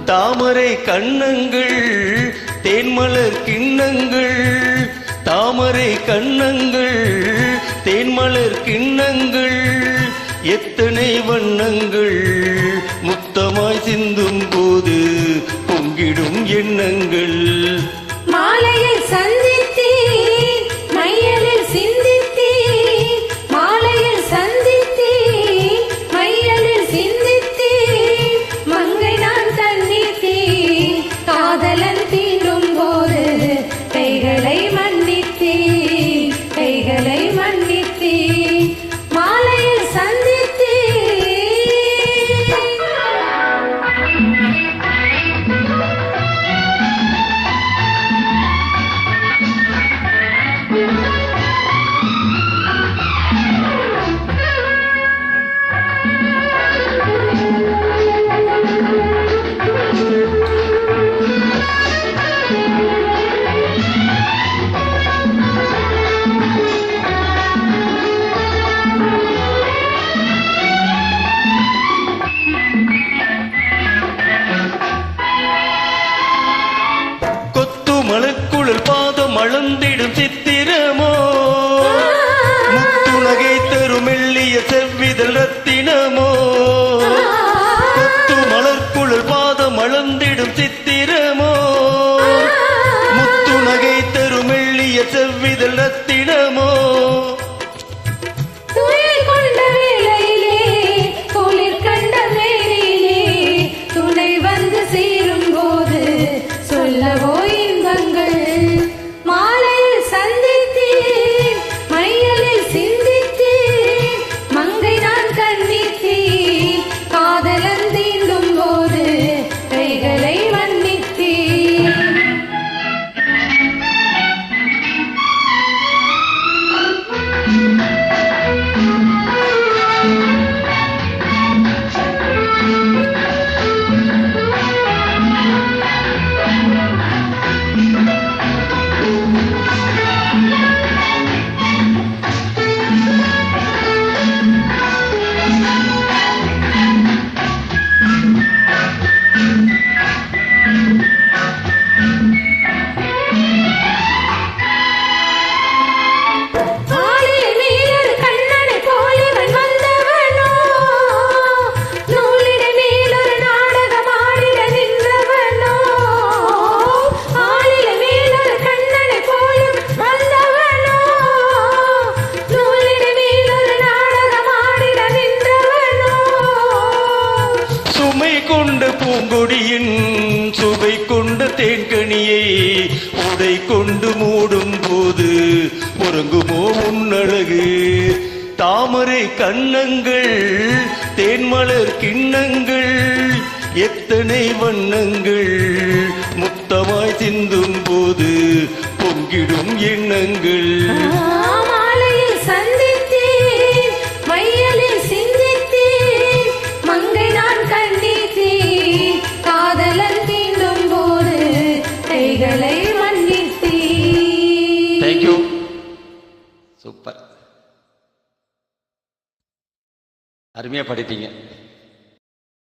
தாமரை கண்ணங்கள் தேன்மலர் கிண்ணங்கள், தாமரை கண்ணங்கள் தேன்மலர் கிண்ணங்கள், எத்தனை வண்ணங்கள் முத்தமாய் சிந்தும் போது பொங்கிடும் எண்ணங்கள். மாலையில் சந்தித்தேன் மையலில் சிந்தித்தேன், மாலையில் சந்தித்தேன் மையலில் சிந்தித்தேன், மங்கை நான் தன்னித்தேன் காதலன் தீண்டும் போது கைகளை மன்னித்தேன், கைகளை மன்னித்தேன், மாலையில் சந்தித்தேன். மலக்குழல் பாதம் அளந்திடும் சித்திரமோ, முத்துநகை தரும் மெல்லிய செவ்விதழ் ரத்தினமோ, கொத்து மலர்க்குழல் பாதம் அளந்திடும் சித்திரமோ, முத்துநகை தரும் மெல்லிய செவ்விதழ் ரத்தினமோ. துணை வந்து சேரும் போது சொல்லவோ இன்பங்கள். மாலையில் சந்தித்தேன் மையலில் சிந்தித்தேன், மங்கை நான் கண்ணித்தேன் காதலன் தீண்டும் போது கைகளை மன்னித்தேன். பூங்கொடியின் சுவை கொண்ட தேன்கனியை உடை கொண்டு மூடும் போது உறங்குமோ உன்னழகு. தாமரை கண்ணங்கள் தேன்மலர் கிண்ணங்கள், எத்தனை வண்ணங்கள் முத்தமாய் சிந்தும் போது பொங்கிடும் எண்ணங்கள். மாலையில் சந்தித்தேன் மையலில் சிந்தித்தேன், மங்கை நான் கண்ணித்தேன் காதலன் தீண்டும் போது கைகளை மன்னித்தேன். தேங்க்யூ. சூப்பர், அருமையா படிப்பீங்க.